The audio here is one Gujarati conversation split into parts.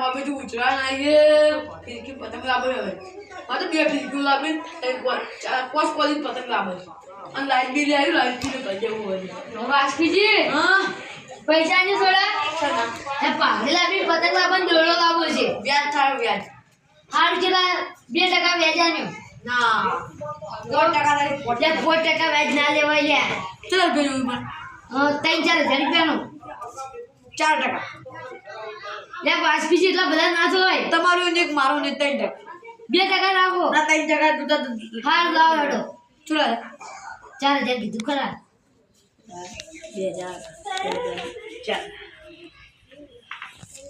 બાબે જો ઉચરાણ આવીએ ફિરકી પતંગ લાવે હવે મારે બે ફિરકી લાવે પાંચ કોલી પતંગ લાવે અને લાઈટ બિલ આવ્યું લાઈટ બિલ કરી દેવું હોય વાસકીજી હા પૈસા ની થોડા પાઘડી લાવી પતંગ લાવવાનો દોડો લાવવો છે વ્યાજ થાય વ્યાજ હાલ કેટલા 2% વ્યાજ આન્યું ના 4% લઈ 4% વ્યાજ ના લેવાય લ્યા ચલો ભેજું પણ 3-4 હજાર રૂપિયાનું 4% લે વાસકીજી એટલા બધા ના થવાય તમારું ને એક મારું ને 3% 2% રાખો ના 3% તું હાલ લાવ હેડો ચલો 4000 કીધું ખરા 2000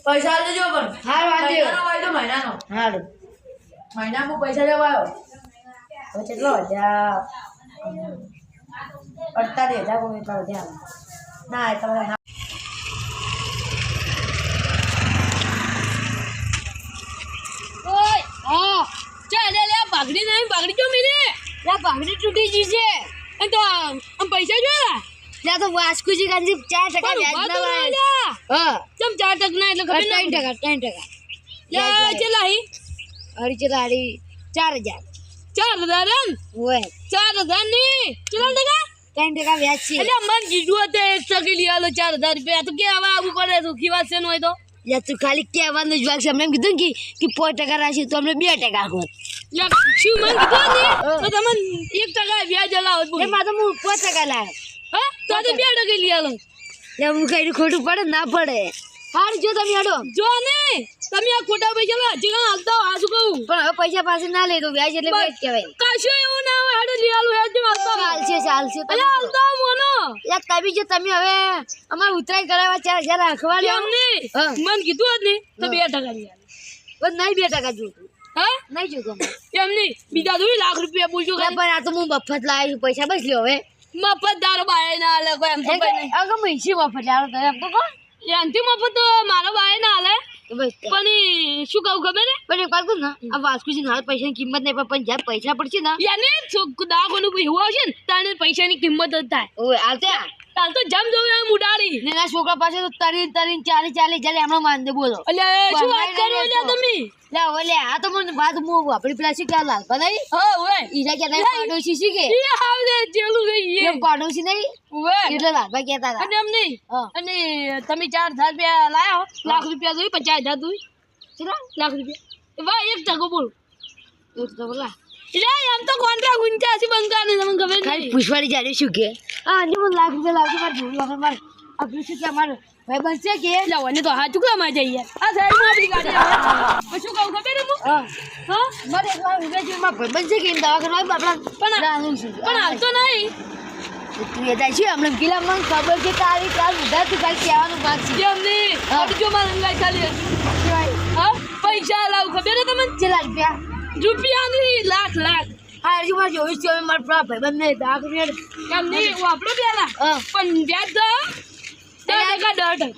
પૈસા લેજો પણ હાલ વાંધો વાયદો મહિનાનો હાલ મહિનામાં પૈસા લેવા આવ્યો તો કેટલો 48,000 કોઈ એટલા વધ્યા ના એ તમારે ઓય હા ચાલ લે પાઘડી નહીં પાઘડી જો મેરી લે પાઘડી તૂટી ગઈ છે અને તો આમ પૈસા જોયા લે તો વાસ્કુજી ગાંધી 4% વ્યાજ ના લાય હા કેમ 4% ના એટલે ખબર 3% લે ચલા હી અડી ચલા અડી 4000 એમ ઓય 4000 ની ચલા દેગા 3% વ્યાજ છે એટલે મન કીધું તે 1% લઈ આલો 4000 રૂપિયા તો કે આવા આવું પડે સુખી વાત છે નો હોય તો યા તું ખાલી કહેવાનું જ વાત છે અમને કીધું કે 5% રાશી તો અમને 2% આપો યા શું મન કીધું ને તો તમને 1% વ્યાજ લાવો એ માં તો હું 5% લાવ હા તો 2% લઈ આલો યા હું કઈ ખોટું પડે ના પડે હાર જો તમે આડો જો ને તમે આ ખોટા પૈસા લા હજી હાલતા આ શું કહું પણ હવે પૈસા પાસે ના લે તો વ્યાજ એટલે વ્યાજ કહેવાય કશું એવું ના હોય હાડો લઈ આલો હેડ હાલતા ચાલશે તમે હાલતા મોનો યા તબી જો તમે હવે અમાર ઉતરાઈ કરાવવા 4000 રાખવા લે અમને મન કીધું જ ને તો 2% લઈ આલો બસ નહીં 2% જોતું હા નહીં જોતું એમ નહીં બીજા તો લાખ રૂપિયા બોલજો પણ આ તો હું મફત લાવ્યો છું પૈસા બસ લ્યો હવે મફત દારો બાય ના આલે કોઈ એમ તો નહીં અગર મહીસી મફત લાવો તો એમ તો કોણ એનથી મફત તો મારો બાય ના આલે પણ શું કહું ખબર હે પણ એક વાત કહું ને આ વાસ્કુજી હાલ પૈસાની કિંમત નહીં પણ જ્યારે પૈસા પડશે ને યાને દાગોનું એવું હશે ને તારે પૈસાની કિંમત જ થાય ઓય આલતે કાલ તો જમ જોવે મુડાડી ને ના છોકરા પાસે તો તરીન 40 જ્યારે એમનો માંદે બોલો એટલે શું વાત કરો લે તમે લે ઓલે આ તો મને વાત મો આપણી પ્લાસ્ટિક ક્યાં લાલ બનાવી હા ઓય ઈરા કે નહીં પાડોશી છે કે એ હાવ દે જેલું ગઈ એ પાડોશી નહીં ઓય એટલે લાલ ભાઈ કહેતા હતા અને એમ નહીં અને તમે 4000 રૂપિયા લાયો લાખ રૂપિયા જોઈ 50000 જોઈ ચલા લાખ રૂપિયા વાહ 1% બોલ 1% બોલા એમ તો કોન્ટ્રાક્ટ ઊંચા છે બંગાને તમને ખબર ખાલી પૂછવાડી જાડે શું કે હા જો મને લાખ રૂપિયા લાવજો માર જોઈ વખત માર આપણે શું કે માર ભાઈ બનશે કે લાવને તો હા ચુકલા માં જઈએ આ સાઈડમાં આપણી ગાડી આવે શું કહું ખબર હું હા મારે એક લાખ રૂપિયા જેમાં ભાઈ બનશે કે દવાખાના આપણા પણ હાલ તો નહીં તું એ જાય છે હમણાં ગીલા મને ખબર છે તારી કાલ ઉધા તું કાલ કહેવાનું બાદ છે અમને અડજો માં લંગાઈ ખાલી હા પૈસા લાવ ખબર છે તમને કેટલા રૂપિયા ની લાખ હા હજુ મારે જોઈશ છે મારા ભાઈબંધ ને લાખ રૂપિયા એમ નહીં આપણો પેલા પણ વ્યાજ તો 10%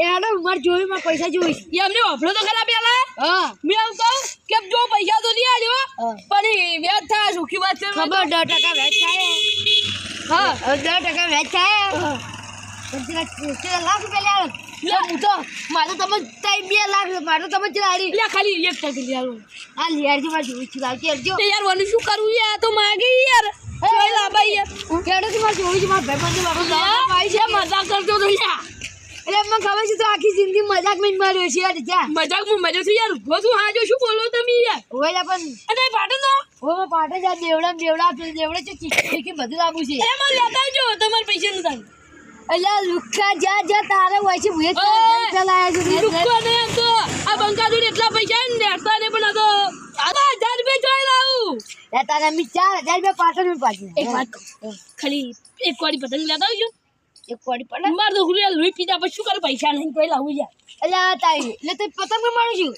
એનો મારે જોઈ માં પૈસા જોઈશ એમને વાપરો તો ખરા પેલા હા મેં એમ કહું કે જો પૈસા તો લઈ આવ્યો પણ વ્યાજ થાય સુખી વાત છે ખબર 10% વ્યાજ થાય હા 10% વ્યાજ થાય પણ લાખ રૂપિયા લે હું તો મારે તમે 2 લાખ મારે તમે ચલાડી લે ખાલી 1% લઈ આવું આ લેરજી માં જોઈ છું લાવ કેરજો યાર વને શું કરું યાર તો માગી યાર ચોઈલા ભાઈ યાર કેડો માં જોઈ છું મારા ભાઈબંધ મારો ભાઈ છે મજાક કરતો તો યાર એટલે મને ખબર છે તો આખી જિંદગી મજાક માં માર્યો છે યાર જા મજાક માં મજો છું યાર ઉભો છું હા જો શું બોલો તમે યાર ઓય પણ અને પાટે તો ઓ પાટે જા દેવડા છે કે બધું લાવું છે એ મને લેતા જો તમાર પૈસા ન થાય અલ્યા લુખા જા તારે હોય છે ભૂએ ચલાયા છે લુખા ને એમ તો આ બંકા જોડે એટલા પૈસા ને નેતા ને પણ આ તો 1000 રૂપિયા જોઈ લાવું એ તારે મી 4000 રૂપિયા પાટણ મે પાછી એક વાત ખાલી એક કોડી પતંગ લેતા આવજો એક કોડી પતંગ માર તો ગુલિયા લોહી પીધા પછી શું કરે પૈસા નહીં કોઈ લાવું યાર અલ્યા તાઈ એટલે તે પતંગ મે મારું છું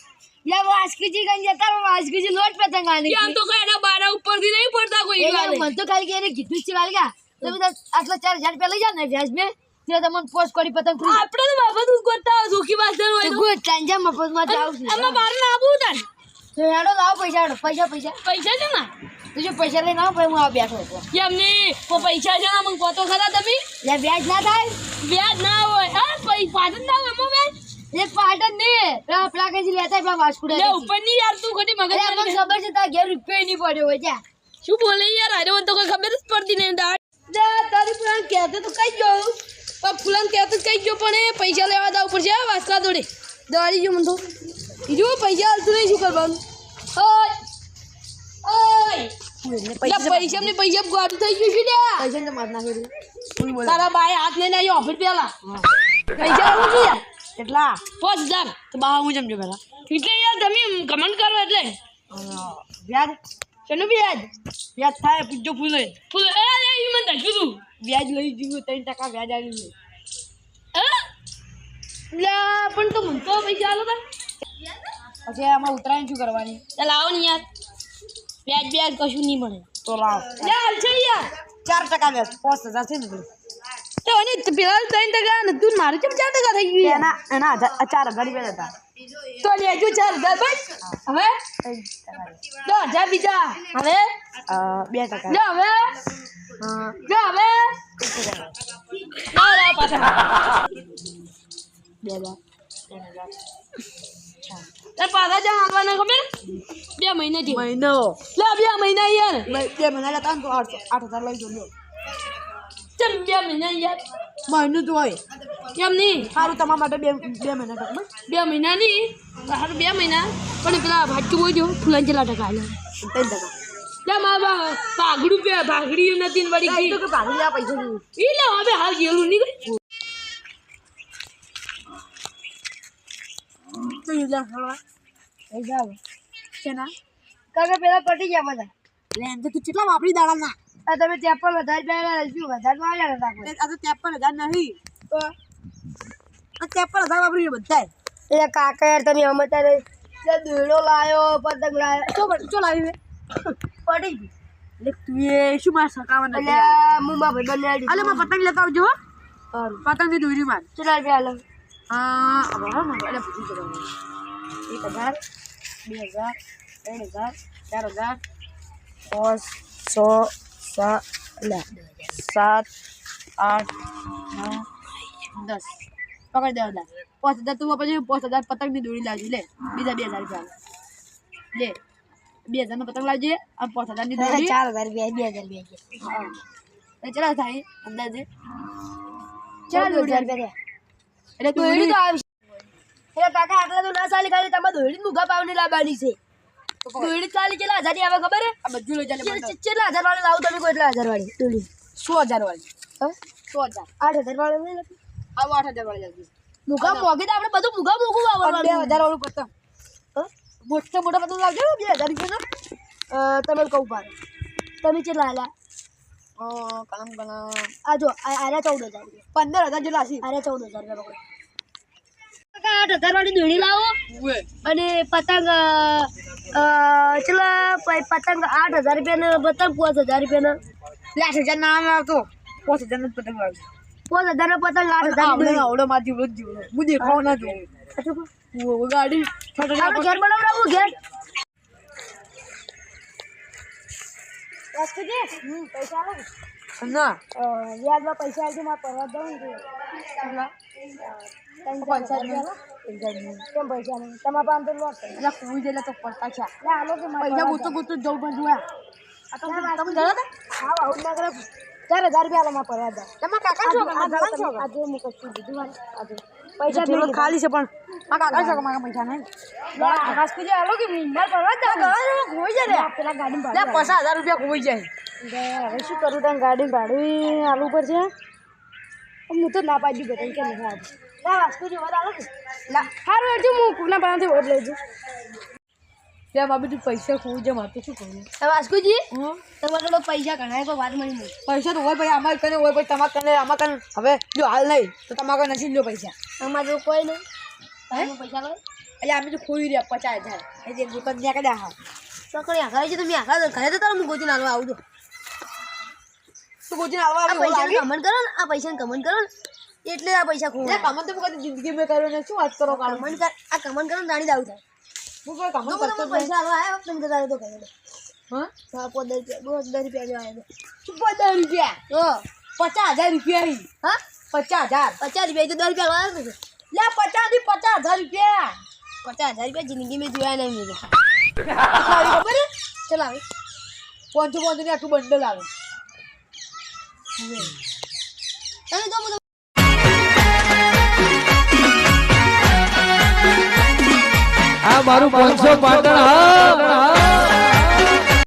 લે વાસ્કીજી ગંજ જતા વાસ્કીજી લોટ પતંગ આની યાર તો કઈ એના બારા ઉપર થી નહીં પડતા કોઈ મન તો ખાલી કે એને કીધું છે વાલ ગયા તમે તો આટલા 4000 રૂપિયા લઈ જા ને વ્યાજ મે જે તમને પોસ્ટ કરી પતંગ આપણે તો મફત ગોતા સુખી વાત હોય તો ગોત તાંજા મફત માં જાવ છું આમાં બાર ના આવું તાન તો હેડો લાવ પૈસા છે ના તું જો પૈસા લઈને આવ ભાઈ હું આ બેઠો છું એમ ની કો પૈસા છે ના મને કોતો ખરા તમે લે વ્યાજ ના થાય વ્યાજ ના હોય હા પૈસા પાછળ ના હોય મો એક પાટણ ને પેલા કઈ લેતા પેલા વાસ્કુડા લે ઉપર ની યાર તું ખોટી મગજ મને ખબર છે તારા ઘેર રૂપિયો નહીં પડ્યો હોય જા શું બોલે યાર અરે મને તો કોઈ ખબર જ પડતી નહીં તારી પુરાણ કહેતો તો કઈ ગયો પણ ફૂલાન કહેતો કઈ ગયો પણ એ પૈસા લેવા દાવ પડશે વાસલા દોડે દોડી ગયો મને તો જો પૈસા હાલતું નહીં શું કરવાનું ઓય ઓય પૈસા ને પૈસા ગોડું થઈ ગયું છે લ્યા પૈસા ને માર નાખી તારા બાય હાથ લઈને આવ્યો ઓફિસ પેલા પૈસા આવું છું યાર કેટલા 5000 તો બા હું સમજો પેલા એટલે યાર તમે કમેન્ટ કરો એટલે વ્યાજ શેનું વ્યાજ વ્યાજ થાય પૂછજો ફૂલે ફૂલ એ ઈ મને કીધું વ્યાજ લઈ જીવું 3% વ્યાજ આવ્યું લ્યા પણ તો મને તો પૈસા આલો તા પછી આમાં ઉતરાયણ શું કરવાની ચાલ આવો ને યાર વ્યાજ વ્યાજ કશું નહીં મળે તો લાવ યાર છે યાર 4% વ્યાજ 5000 છે ને તો અને પેલા 3% ને તું મારે કેમ 4% થઈ ગયું એના 4000 રૂપિયા હતા તો લેજો 4000 બસ હવે 10,000 બીજા હવે 2% લે હવે લે હવે ના પાછા 2000 એ પાછા જ્યાં આવવાના ખબર 2 મહિના થી મહિનો લે 2 મહિના યાર 2 મહિના લેતા ને તો 8000 લઈ જોજો ચમ 2 મહિના યાર મહિનો તો હોય કેમ નહીં સારું તમારા માટે 2 મહિના તક 2 મહિના નહીં સારું 2 મહિના પણ પેલા ભાચું બોલજો ફૂલાન જેટલા ટકા આલે 3% લે મારા ભાગડું પે ભાગડી નથી ને વળી ગઈ તો કે ભાગી લે પૈસા નહીં ઈ લે હવે હાલ જેવું નહીં ગઈ તો યુલા હળવા પૈસા આવે કેના કાકા પેલા પટી ગયા બધા લે એમ તો તું કેટલા વાપરી દાડા ના આ તમે 53,000 પહેલા શું વધારે આવ્યા હતા આ તો 53,000 નહીં તો આ 53,000 વાપરી બધા એ કાકા યાર તમે હમતા રે દોડો લાયો પતંગ લાયો શું લાવ્યું પડી ગઈ લે તું એ શું માર સકાવા નથી અલ્યા મુંબા ભાઈ બનાડી અલે માં પતંગ લેતા આવજો સારું પતંગ ની દોરી માર કેટલા રૂપિયા આલો હવે હા મને એટલે પૂછી જવાનું 1000 2000 3000 4000 5 6 7 8 9 10 પકડ દે 5000 તું પછી 5000 પતંગ ની દોરી લાવજો લે બીજા 2000 રૂપિયા લે 2000 નો પતંગ લાવજે આ 5000 ની દોરી 4000 રૂપિયા 2000 રૂપિયા હા ચલા થાય અંદાજે 4000 રૂપિયા એટલે દોરી તો આવશે એટલે કાકા આટલા તો ના ચાલી ખાલી તમારે દોરી મુગા પાવની લાવવાની છે દોરી ચાલી કેટલા હજાર ની આવે ખબર હે આ બધું લઈ ચાલે કેટલા હજાર વાળી લાવ તમે કોઈ એટલા હજાર વાળી દોરી 100,000 વાળી હા 100,000 8,000 વાળી નહીં લખી આવો 8,000 વાળી લખી મુગા મોગે તો આપણે બધું મુગા મોગું વાવવાનું 2000 વાળું પતંગ મોટો મોટો પતંગ લાવજો 2000 રૂપિયાનો તમે કહું પાડો તમે કેટલા આલ્યા કામ કના આ જો આરે 14,000 રૂપિયા 15,000 જેટલા હશે આરે 14,000 રૂપિયા પકડો 8,000 વાળી દોરી લાવો અને પતંગ ચલો પતંગ 8,000 રૂપિયાનો પતંગ 5,000 રૂપિયાનો 8,000 ના આવતો 5,000 નો પતંગ લાવજો 5,000 નો પતંગ 8,000 આવડો માં જીવડો જીવડો હું દેખાવ ના જોઉં ગાડી ઘેર બનાવડાવું ઘેર પૈસા આલો ના વ્યાજમાં પૈસા આવજો મારે પરવા દઉં પૈસા કેમ પૈસા નહીં તમારા પાસે તો લોટ એટલે કોઈ જેટલા તો પડતા છે પૈસા ગોતો ગોતો જવું પણ જોયા તમે ગયા હતા હા આવું ના કરે 4,000 રૂપિયા આલો માં પરવા દઉં તમારા કાકા છો આજે હું કશું દીધું આજે પૈસા થોડો ખાલી છે પણ આ કાકા છો મારા પૈસા નહીં આકાશ કુજે આલો કે માર પરવા દઉં ખોઈ જાય પેલા ગાડી ભાડું 50,000 રૂપિયા ખોઈ જાય હવે શું કરું તને ગાડી ભાડું આલુ પર છે હું તો ના પાડી ગયો કે નહીં આજે ના વાસ્કુજી વડા આલો લા હારું હજુ હું કુના પાસેથી ઓડ લઈ જઉં ત્યાં બાબુ તું પૈસા ખોઈ જાય મારે તો શું કરું વાસ્કુજી તમારે તો પૈસા ઘણા કોઈ વાત મળી નહીં પૈસા તો હોય ભાઈ અમારે કને હોય ભાઈ તમારે કને આમાં કને હવે જો હાલ નહીં તો તમારે કોઈ નથી લ્યો પૈસા અમારે તો કોઈ નહીં પૈસા લો એટલે અમે તો ખોઈ રહ્યા 50,000 એટલે ગોતન ત્યાં કદા હા ચોકડી આખા છે તો મેં આખા ઘરે તો તારું હું ગોતી નાલવા આવું તો ગોતી નાલવા આ પૈસા કમન કરો ને આ પૈસા કમન કરો ને એટલે આ પૈસા ખોઈ કમન તો કદી જિંદગી મેં કર્યો ને શું વાત કરો કમન કર આ કમન કરો ને દાણી દાવ થાય હું કોઈ કમન કરતો પૈસા આલવા આવ્યો તમે તો તારે તો કહે હા 15 રૂપિયા જો આવ્યો શું 15 રૂપિયા 50,000 રૂપિયા હા 50,000 રૂપિયા તો 10 રૂપિયા લાવ્યો લે 50 થી 50,000 ₹50,000 જિંદગી મેં જોયા નહીં મેરે ખબર હે ચલ આવે 500 ની આખું બંડલ આવે તમે તો આ મારું 500 પાટણ હા